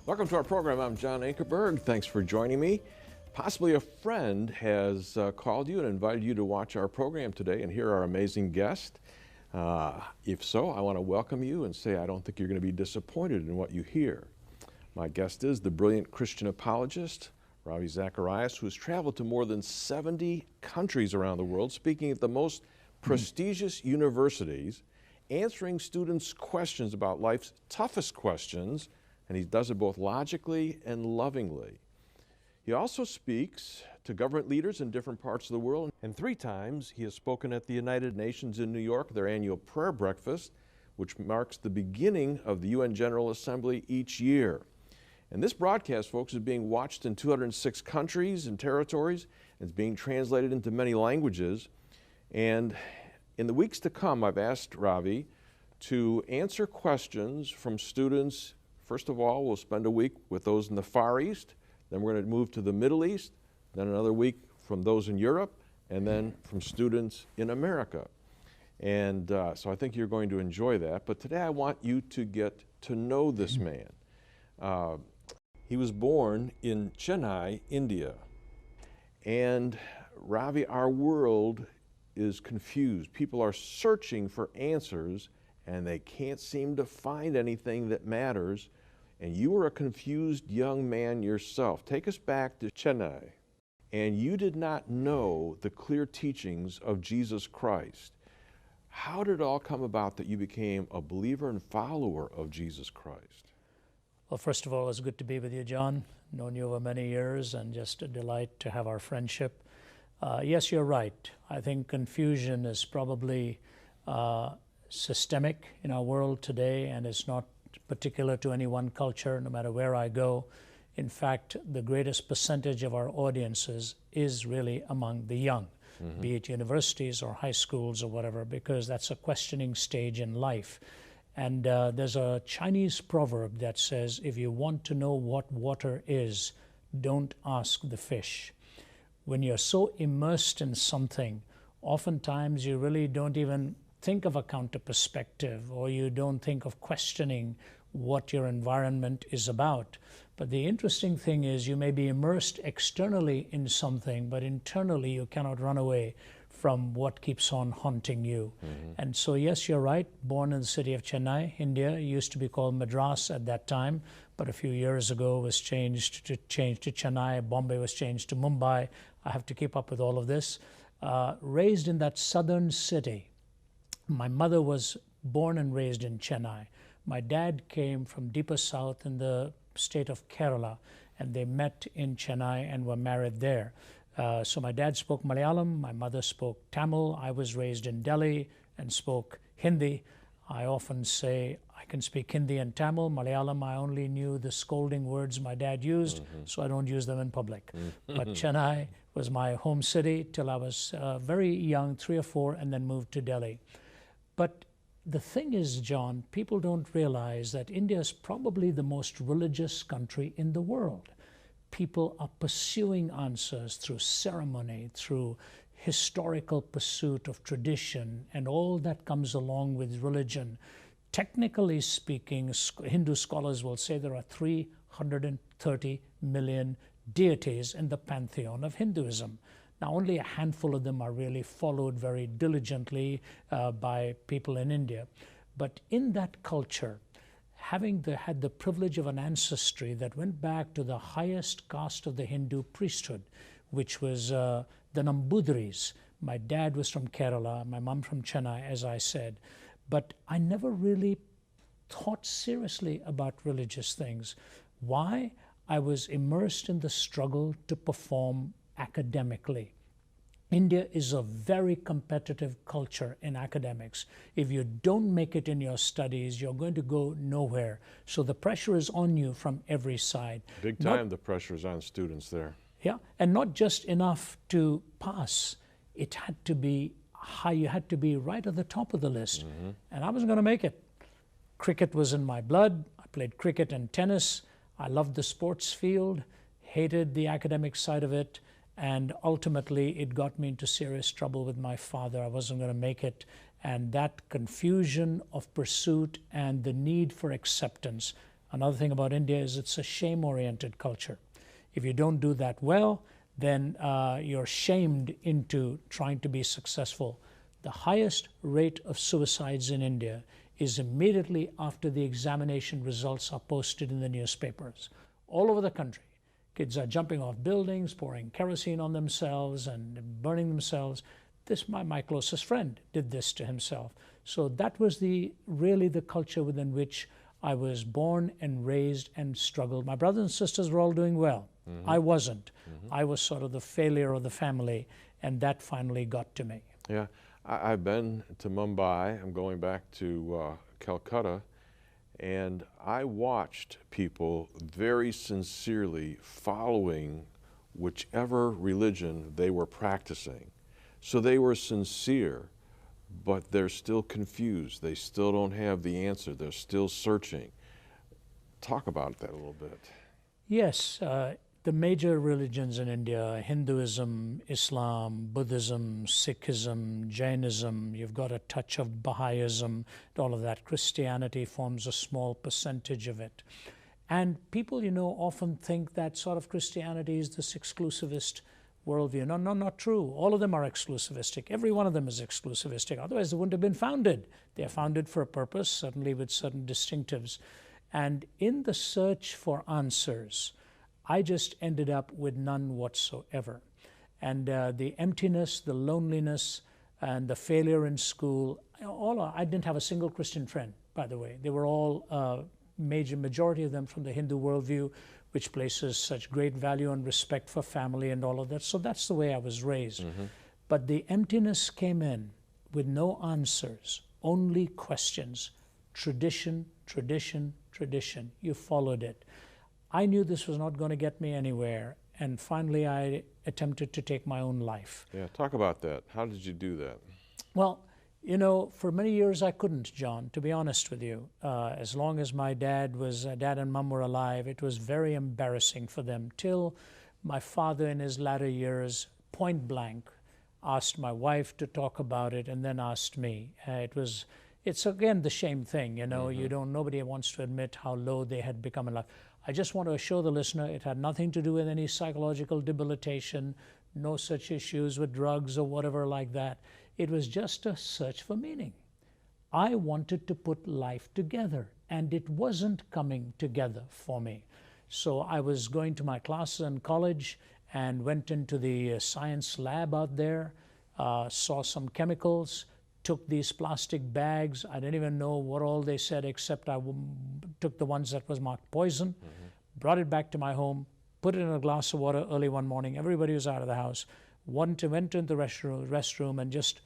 Welcome to our program. I'm John Ankerberg. Thanks for joining me. Possibly a friend has called you and invited you to watch our program today and hear our amazing guest. If so, I want to welcome you and say I don't think you're going to be disappointed in what you hear. My guest is the brilliant Christian apologist, Ravi Zacharias, who has traveled to more than 70 countries around the world, speaking at the most prestigious universities, answering students' questions about life's toughest questions, and he does it both logically and lovingly. He also speaks to government leaders in different parts of the world, and 3 times he has spoken at the United Nations in New York, their annual prayer breakfast, which marks the beginning of the UN General Assembly each year. And this broadcast, folks, is being watched in 206 countries and territories, and it's being translated into many languages. And in the weeks to come, I've asked Ravi to answer questions from students. First of all, we'll spend a week with those in the Far East, then we're going to move to the Middle East, then another week from those in Europe, and then from students in America. And so I think you're going to enjoy that. But today I want you to get to know this man. He was born in Chennai, India. And Ravi, our world is confused. People are searching for answers and they can't seem to find anything that matters. And you were a confused young man yourself. Take us back to Chennai. And you did not know the clear teachings of Jesus Christ. How did it all come about that you became a believer and follower of Jesus Christ? Well, first of all, it's good to be with you, John. Known you over many years and just a delight to have our friendship. Yes, you're right. I think confusion is probably systemic in our world today, and it's not particular to any one culture, no matter where I go. In fact, the greatest percentage of our audiences is really among the young, be it universities or high schools or whatever, because that's a questioning stage in life. And there's a Chinese proverb that says, if you want to know what water is, don't ask the fish. When you're so immersed in something, oftentimes you really don't even think of a counter perspective, or you don't think of questioning what your environment is about. But the interesting thing is you may be immersed externally in something, but internally you cannot run away from what keeps on haunting you. And so yes, you're right, born in the city of Chennai, India. It used to be called Madras at that time, but a few years ago it was changed to Chennai. Bombay was changed to Mumbai. I have to keep up with all of this. Raised in that southern city. My mother was born and raised in Chennai. My dad came from deeper south in the state of Kerala, and they met in Chennai and were married there. So my dad spoke Malayalam, my mother spoke Tamil. I was raised in Delhi and spoke Hindi. I often say I can speak Hindi and Tamil. Malayalam, I only knew the scolding words my dad used, so I don't use them in public. But Chennai was my home city till I was very young, 3 or 4, and then moved to Delhi. But the thing is, John, people don't realize that India is probably the most religious country in the world. People are pursuing answers through ceremony, through historical pursuit of tradition, and all that comes along with religion. Technically speaking, Hindu scholars will say there are 330 million deities in the pantheon of Hinduism. Now, only a handful of them are really followed very diligently by people in India. But in that culture, having had the privilege of an ancestry that went back to the highest caste of the Hindu priesthood, which was the Nambudris. My dad was from Kerala, my mom from Chennai, as I said. But I never really thought seriously about religious things. Why? I was immersed in the struggle to perform academically. India is a very competitive culture in academics. If you don't make it in your studies, you're going to go nowhere. So the pressure is on you from every side. Big time, the pressure is on students there. Yeah, and not just enough to pass. It had to be high. You had to be right at the top of the list. And I wasn't going to make it. Cricket was in my blood. I played cricket and tennis. I loved the sports field, hated the academic side of it. And ultimately, it got me into serious trouble with my father. I wasn't going to make it. And that confusion of pursuit and the need for acceptance, Another thing about India is it's a shame-oriented culture. If you don't do that well, then you're shamed into trying to be successful. The highest rate of suicides in India is immediately after the examination results are posted in the newspapers. All over the country, kids are jumping off buildings, pouring kerosene on themselves and burning themselves. My closest friend did this to himself. So that was really the culture within which I was born and raised and struggled. My brothers and sisters were all doing well. I wasn't. I was sort of the failure of the family, and that finally got to me. Yeah, I've been to Mumbai. I'm going back to Calcutta, and I watched people very sincerely following whichever religion they were practicing. So they were sincere, but they're still confused. They still don't have the answer. They're still searching. Talk about that a little bit. Yes, the major religions in India, Hinduism, Islam, Buddhism, Sikhism, Jainism, you've got a touch of Baha'ism, all of that. Christianity forms a small percentage of it. And people, often think that sort of Christianity is this exclusivist worldview. No, not true. All of them are exclusivistic. Every one of them is exclusivistic. Otherwise, they wouldn't have been founded. They're founded for a purpose, certainly with certain distinctives. And in the search for answers, I just ended up with none whatsoever. And the emptiness, the loneliness, and the failure in school, I didn't have a single Christian friend, by the way. They were all, majority of them from the Hindu worldview, which places such great value and respect for family and all of that. So that's the way I was raised. But the emptiness came in with no answers, only questions. Tradition, tradition, tradition. You followed it. I knew this was not going to get me anywhere, and finally I attempted to take my own life. Yeah, talk about that. How did you do that? Well, for many years I couldn't, John, to be honest with you. As long as my dad and mom were alive, it was very embarrassing for them, till my father in his latter years, point blank, asked my wife to talk about it and then asked me. It's again the shame thing, nobody wants to admit how low they had become in life. I just want to assure the listener it had nothing to do with any psychological debilitation, no such issues with drugs or whatever like that. It was just a search for meaning. I wanted to put life together, and it wasn't coming together for me. So I was going to my classes in college and went into the science lab out there, saw some chemicals, took these plastic bags. I didn't even know what all they said, except I took the ones that was marked poison, brought it back to my home, put it in a glass of water early one morning. Everybody was out of the house. Went into the restroom and just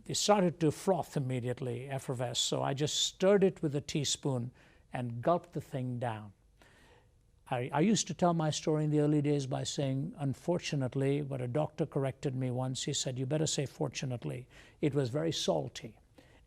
it started to froth immediately, effervesce. So I just stirred it with a teaspoon and gulped the thing down. I used to tell my story in the early days by saying, unfortunately, but a doctor corrected me once. He said, you better say fortunately. It was very salty,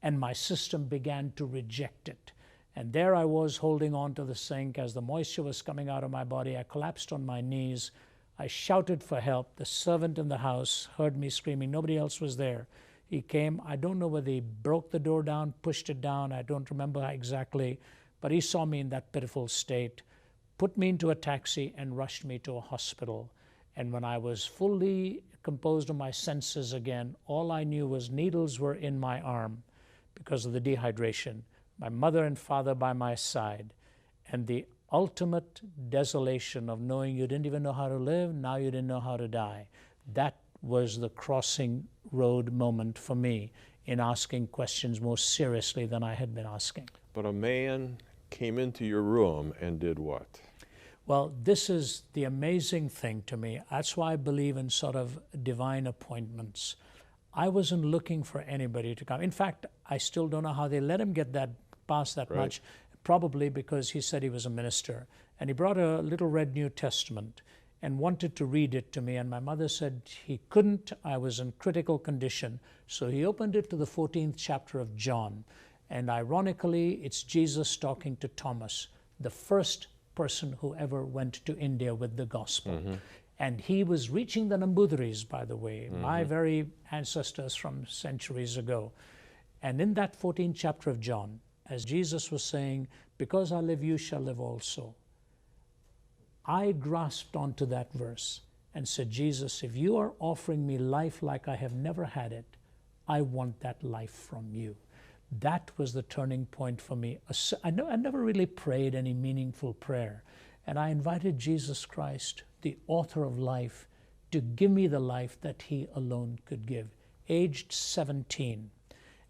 and my system began to reject it. And there I was holding on to the sink as the moisture was coming out of my body. I collapsed on my knees. I shouted for help. The servant in the house heard me screaming. Nobody else was there. He came. I don't know whether he broke the door down, pushed it down. I don't remember exactly. But he saw me in that pitiful state, put me into a taxi, and rushed me to a hospital. And when I was fully composed of my senses again, all I knew was needles were in my arm because of the dehydration, my mother and father by my side, and the ultimate desolation of knowing you didn't even know how to live, now you didn't know how to die. That was the crossing road moment for me in asking questions more seriously than I had been asking. But a man came into your room and did what? Well, this is the amazing thing to me. That's why I believe in sort of divine appointments. I wasn't looking for anybody to come. In fact, I still don't know how they let him get that past that much, probably because he said he was a minister. And he brought a little red New Testament and wanted to read it to me. And my mother said he couldn't. I was in critical condition. So he opened it to the 14th chapter of John. And ironically, it's Jesus talking to Thomas, the first person who ever went to India with the gospel. And he was reaching the Nambudhiris, by the way, my very ancestors from centuries ago. And in that 14th chapter of John, as Jesus was saying, because I live, you shall live also. I grasped onto that verse and said, Jesus, if you are offering me life like I have never had it, I want that life from you. That was the turning point for me. I never really prayed any meaningful prayer. And I invited Jesus Christ, the author of life, to give me the life that he alone could give. Aged 17.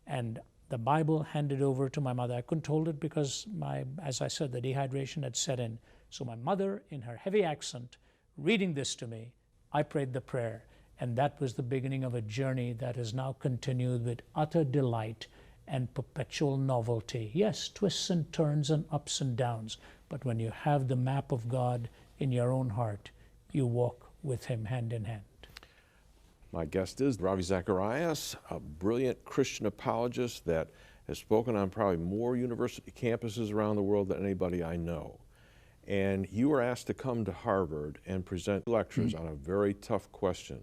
And the Bible handed over to my mother. I couldn't hold it because, as I said, the dehydration had set in. So my mother, in her heavy accent, reading this to me, I prayed the prayer. And that was the beginning of a journey that has now continued with utter delight and perpetual novelty. Yes, twists and turns and ups and downs. But when you have the map of God in your own heart, you walk with him hand in hand. My guest is Ravi Zacharias, a brilliant Christian apologist that has spoken on probably more university campuses around the world than anybody I know. And you were asked to come to Harvard and present lectures on a very tough question.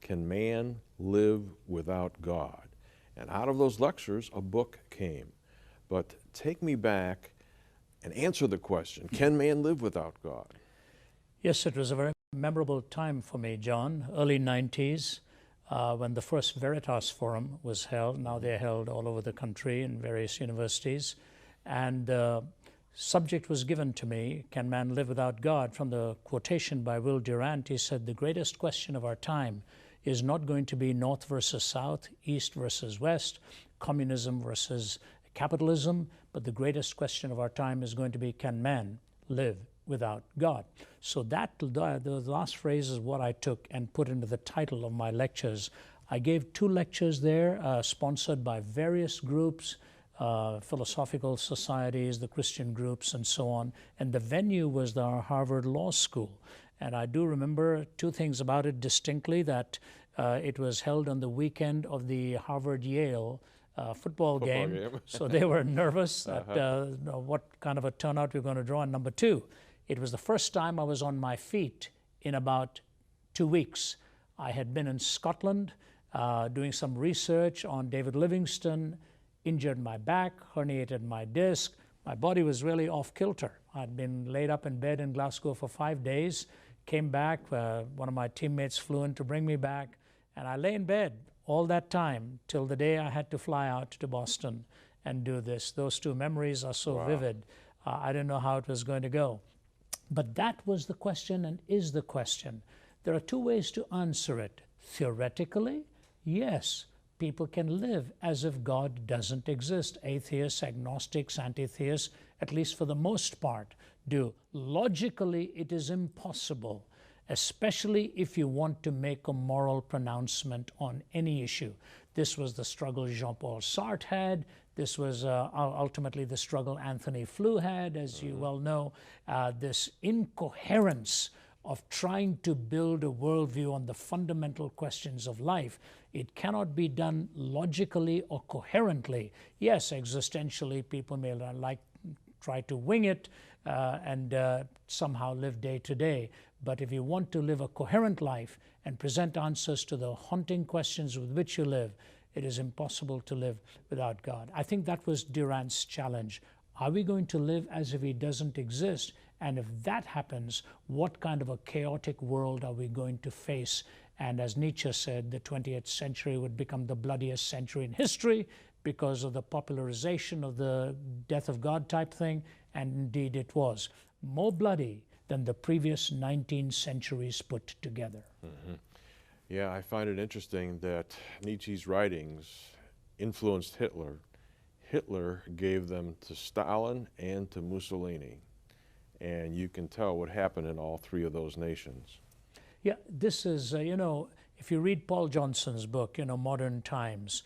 Can man live without God? And out of those lectures, a book came. But take me back and answer the question, can man live without God? Yes, it was a very memorable time for me, John, early 90s, when the first Veritas Forum was held. Now they're held all over the country in various universities. And the subject was given to me, can man live without God? From the quotation by Will Durant, he said, the greatest question of our time is not going to be North versus South, East versus West, communism versus capitalism, but the greatest question of our time is going to be, can man live without God? So that, the last phrase is what I took and put into the title of my lectures. I gave 2 lectures there, sponsored by various groups, philosophical societies, the Christian groups, and so on. And the venue was the Harvard Law School. And I do remember 2 things about it distinctly, that it was held on the weekend of the Harvard-Yale football game. So they were nervous at what kind of a turnout we were going to draw. And number 2, it was the first time I was on my feet in about 2 weeks. I had been in Scotland doing some research on David Livingstone, injured my back, herniated my disc. My body was really off kilter. I'd been laid up in bed in Glasgow for 5 days, came back, one of my teammates flew in to bring me back, and I lay in bed all that time till the day I had to fly out to Boston and do this. Those 2 memories are so vivid. I didn't know how it was going to go. But that was the question and is the question. There are 2 ways to answer it. Theoretically, yes, people can live as if God doesn't exist. Atheists, agnostics, anti-theists, at least for the most part, do. Logically, it is impossible, especially if you want to make a moral pronouncement on any issue. This was the struggle Jean-Paul Sartre had. This was ultimately the struggle Anthony Flew had, as you well know. This incoherence of trying to build a worldview on the fundamental questions of life. It cannot be done logically or coherently. Yes, existentially, people may try to wing it and somehow live day to day. But if you want to live a coherent life and present answers to the haunting questions with which you live, it is impossible to live without God. I think that was Durant's challenge. Are we going to live as if he doesn't exist? And if that happens, what kind of a chaotic world are we going to face? And as Nietzsche said, the 20th century would become the bloodiest century in history because of the popularization of the death of God type thing. And indeed it was. More bloody than the previous 19 centuries put together. Mm-hmm. Yeah, I find it interesting that Nietzsche's writings influenced Hitler. Hitler gave them to Stalin and to Mussolini. And you can tell what happened in all 3 of those nations. Yeah, this is, if you read Paul Johnson's book, Modern Times,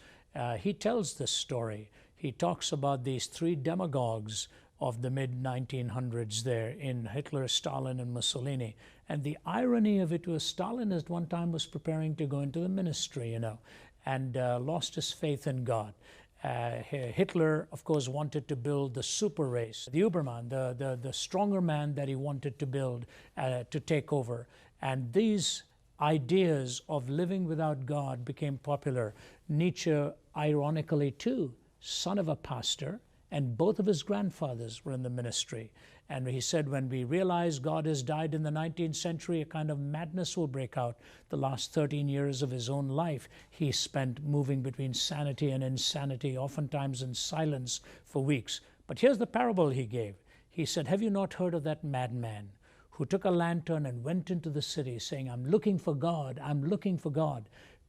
he tells this story. He talks about these 3 demagogues of the mid-1900s there in Hitler, Stalin, and Mussolini. And the irony of it was Stalin at one time was preparing to go into the ministry, and lost his faith in God. Hitler, of course, wanted to build the super race, the Überman, the stronger man that he wanted to build to take over. And these ideas of living without God became popular. Nietzsche, ironically too, son of a pastor and both of his grandfathers were in the ministry. And he said, when we realize God has died in the 19th century, a kind of madness will break out. The last 13 years of his own life, he spent moving between sanity and insanity, oftentimes in silence for weeks. But here's the parable he gave. He said, have you not heard of that madman who took a lantern and went into the city saying, I'm looking for God, I'm looking for God.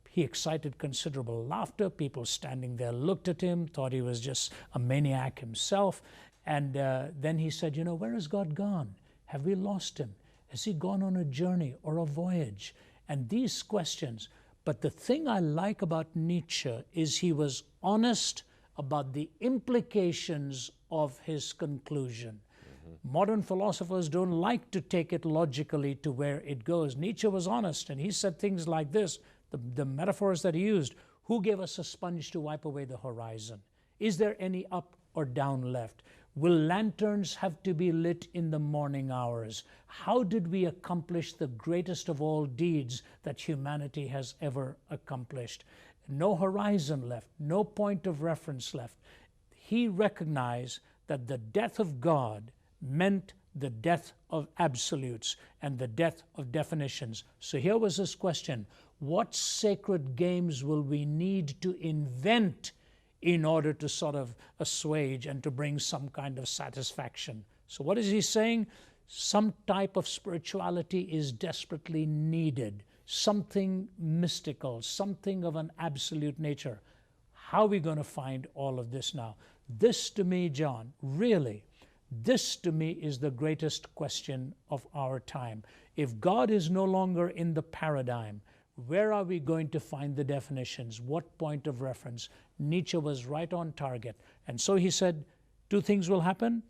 He excited considerable laughter. People standing there looked at him, thought he was just a maniac himself. And then he said, you know, where has God gone? Have we lost him? Has he gone on a journey or a voyage? And these questions. But the thing I like about Nietzsche is he was honest about the implications of his conclusion. Modern philosophers don't like to take it logically to where it goes. Nietzsche was honest, and he said things like this, the metaphors that he used. Who gave us a sponge to wipe away the horizon? Is there any up or down left? Will lanterns have to be lit in the morning hours? How did we accomplish the greatest of all deeds that humanity has ever accomplished? No horizon left, no point of reference left. He recognized that the death of God meant the death of absolutes and the death of definitions. So here was his question: what sacred games will we need to invent in order to sort of assuage and to bring some kind of satisfaction? So what is he saying? Some type of spirituality is desperately needed, something mystical, something of an absolute nature. How are we going to find all of this now? This to me, John, really, this to me is the greatest question of our time. If God is no longer in the paradigm, where are we going to find the definitions? What point of reference? Nietzsche was right on target. And so he said, two things will happen.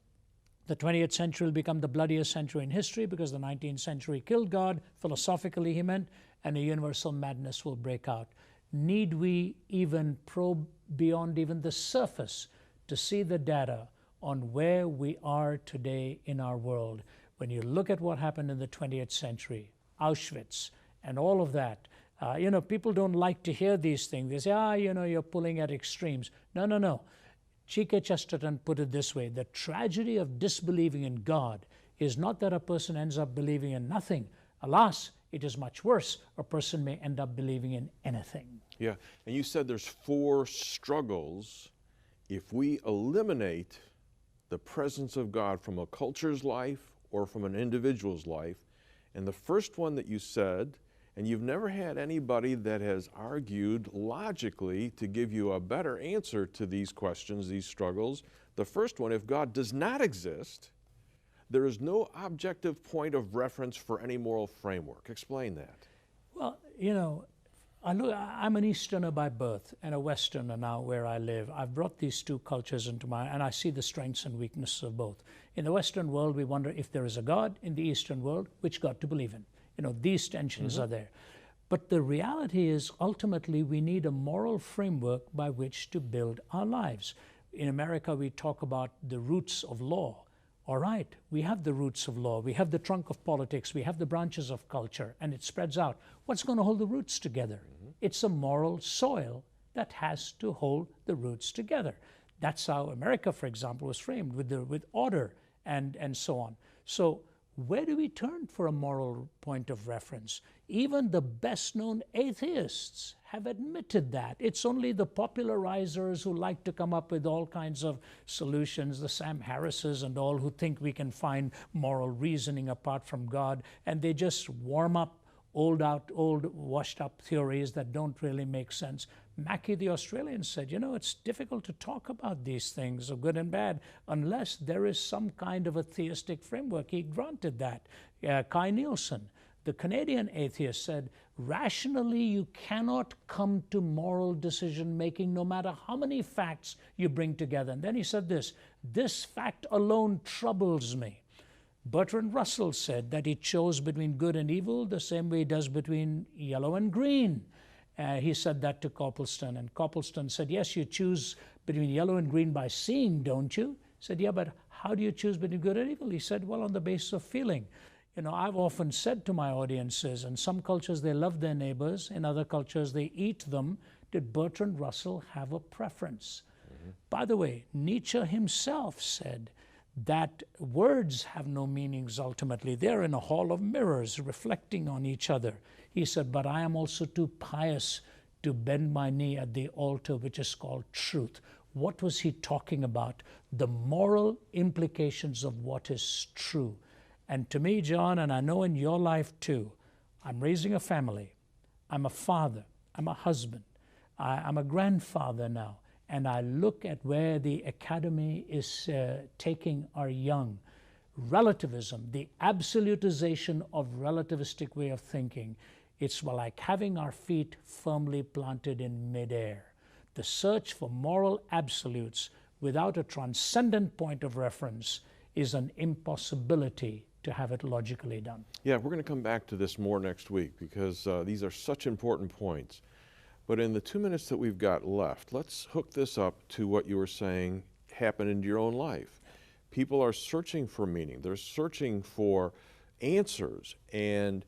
The 20th century will become the bloodiest century in history because the 19th century killed God, philosophically he meant, and a universal madness will break out. Need we even probe beyond even the surface to see the data on where we are today in our world? When you look at what happened in the 20th century, Auschwitz, and all of that, people don't like to hear these things. They say, you're pulling at extremes. No. G.K. Chesterton put it this way: the tragedy of disbelieving in God is not that a person ends up believing in nothing. Alas, it is much worse. A person may end up believing in anything. Yeah, and you said there's 4 struggles. If we eliminate the presence of God from a culture's life or from an individual's life, and the first one that you said, and you've never had anybody that has argued logically to give you a better answer to these questions, these struggles. The first one, if God does not exist, there is no objective point of reference for any moral framework. Explain that. Well, I'm an Easterner by birth and a Westerner now where I live. I've brought these two cultures into and I see the strengths and weaknesses of both. In the Western world, we wonder if there is a God. In the Eastern world, which God to believe in. These tensions are there. But the reality is, ultimately, we need a moral framework by which to build our lives. In America, we talk about the roots of law. All right, we have the roots of law. We have the trunk of politics. We have the branches of culture, and it spreads out. What's going to hold the roots together? It's a moral soil that has to hold the roots together. That's how America, for example, was framed, with order and so on. So where do we turn for a moral point of reference? Even the best-known atheists have admitted that. It's only the popularizers who like to come up with all kinds of solutions, the Sam Harrises and all, who think we can find moral reasoning apart from God, and they just warm up old washed-up theories that don't really make sense. Mackie, the Australian, said, it's difficult to talk about these things of good and bad unless there is some kind of a theistic framework. He granted that. Kai Nielsen, the Canadian atheist, said, rationally you cannot come to moral decision-making no matter how many facts you bring together. And then he said this fact alone troubles me. Bertrand Russell said that he chose between good and evil the same way he does between yellow and green. He said that to Copleston, and Copleston said, yes, you choose between yellow and green by seeing, don't you? He said, yeah, but how do you choose between good and evil? He said, well, on the basis of feeling. I've often said to my audiences, in some cultures they love their neighbors, in other cultures they eat them. Did Bertrand Russell have a preference? By the way, Nietzsche himself said that words have no meanings ultimately. They're in a hall of mirrors reflecting on each other. He said, but I am also too pious to bend my knee at the altar which is called truth. What was he talking about? The moral implications of what is true. And to me, John, and I know in your life too, I'm raising a family. I'm a father. I'm a husband. I'm a grandfather now. And I look at where the academy is taking our young. Relativism, the absolutization of relativistic way of thinking, it's like having our feet firmly planted in midair. The search for moral absolutes without a transcendent point of reference is an impossibility to have it logically done. Yeah, we're going to come back to this more next week because these are such important points. But in the 2 minutes that we've got left, let's hook this up to what you were saying happened in your own life. People are searching for meaning. They're searching for answers. And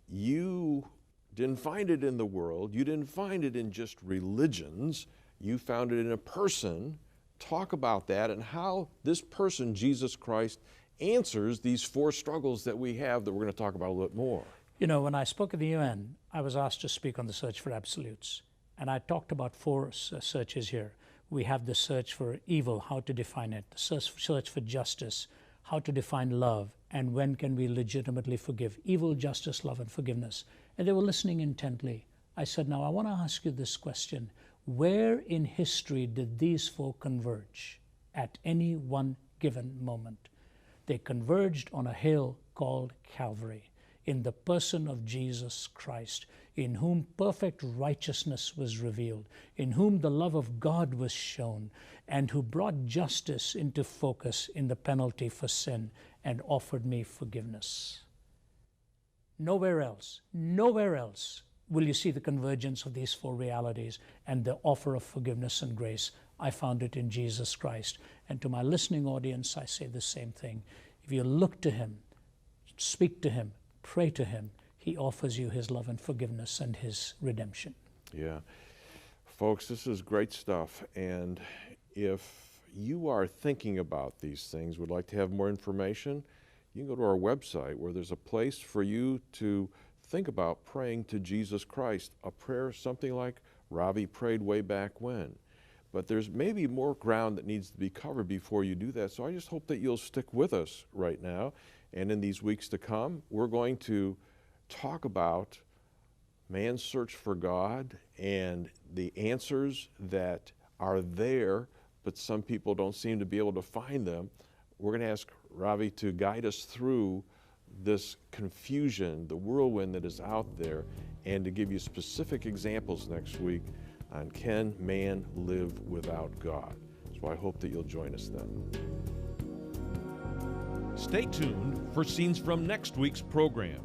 you didn't find it in the world. You didn't find it in just religions. You found it in a person. Talk about that and how this person, Jesus Christ, answers these 4 struggles that we have that we're going to talk about a little bit more. You know, when I spoke at the UN, I was asked to speak on the search for absolutes. And I talked about 4 searches here. We have the search for evil, how to define it, the search for justice, how to define love, and when can we legitimately forgive. Evil, justice, love, and forgiveness. And they were listening intently. I said, now I want to ask you this question. Where in history did these 4 converge at any one given moment? They converged on a hill called Calvary, in the person of Jesus Christ, in whom perfect righteousness was revealed, in whom the love of God was shown, and who brought justice into focus in the penalty for sin and offered me forgiveness. Nowhere else will you see the convergence of these 4 realities and the offer of forgiveness and grace. I found it in Jesus Christ. And to my listening audience, I say the same thing. If you look to Him, speak to Him, pray to Him, He offers you His love and forgiveness and His redemption. Yeah. Folks, this is great stuff. And if you are thinking about these things, would like to have more information, you can go to our website where there's a place for you to think about praying to Jesus Christ, a prayer something like Ravi prayed way back when. But there's maybe more ground that needs to be covered before you do that. So I just hope that you'll stick with us right now. And in these weeks to come, we're going to talk about man's search for God and the answers that are there, but some people don't seem to be able to find them. We're going to ask Ravi to guide us through this confusion, the whirlwind that is out there, and to give you specific examples next week on can man live without God. So I hope that you'll join us then. Stay tuned for scenes from next week's program.